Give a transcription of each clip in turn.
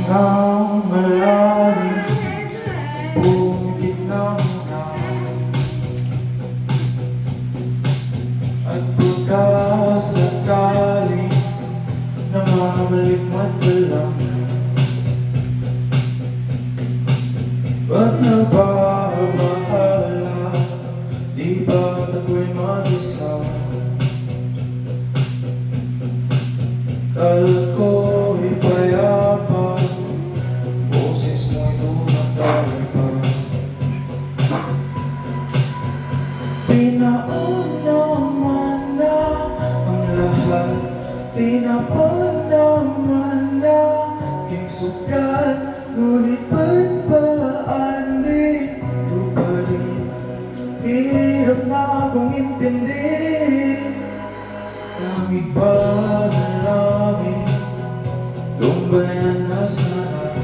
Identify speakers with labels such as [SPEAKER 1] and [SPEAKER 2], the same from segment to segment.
[SPEAKER 1] ng malalim, bumigit ng ulan. At pagkasakaling namamaligmat ka lang, ba't nagbabahala? Di ba't ako'y mag-isa? Kalat ko'y payapa, boses mo'y tumatawag pa. Pinauna man na ang lahat, pinapanlaman na aking sukat, ngunit ba't baan dito pa rin? Hirap na akong intindihin. Langit ba na langit, tumbayan na sana.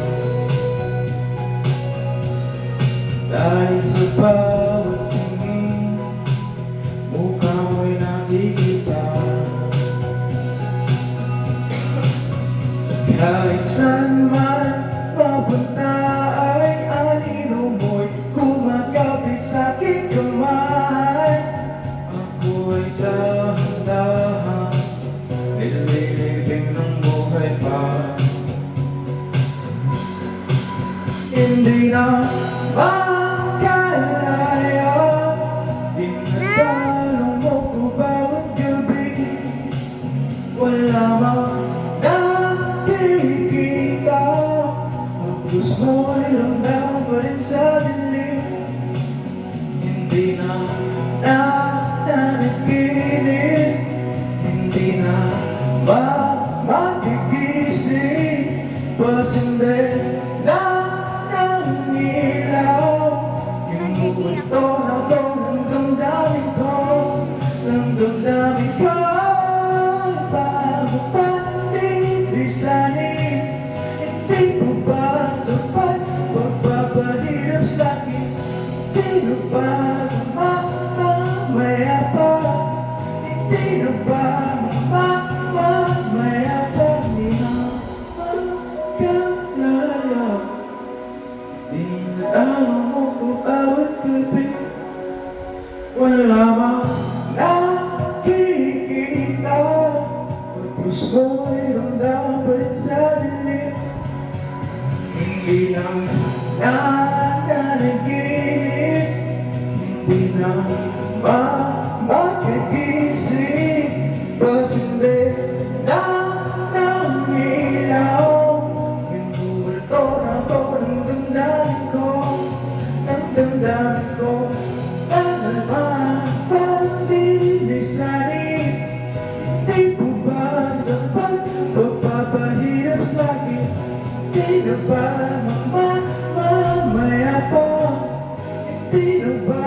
[SPEAKER 1] Dahil sa bawat tingin, mukha mo'y nakikita. Kahit saan man papunta ay anino mo'y kumakapit sa aking kamay. Ako ay dahan-dahan nililibing ng buhay pa. Hindi na makalaya, dinadalo mo ko bawat gabi. Wala mang nakikita, ang puso mo'y ramdam pa rin sa dilim. Hindi na nanaginip, hindi na magigising, pasindi na ng ilaw. Yung multo na to ng damdamin ko, ng damdamin ko. Bago pa titisanin, hindi mo ba sapat pagpapahirap sa'kin? Hindi na ba mamamaya pa? Hindi na ba mamamaya pa? Di na makalaya, dinadalo mo ko bawat gabi. Wala mang nakikita, ang puso mo'y ramdam pa rin sa dilim. Hindi na nanaginip, hindi na magigising, pasindi na ng ilaw. Yung multo na to ng damdamin ko, ng damdamin ko. Tagal man pang dilisanin, hindi po ba sapat pagpapahirap sa'kin? Hindi na ba mamamaya pa? Hindi na ba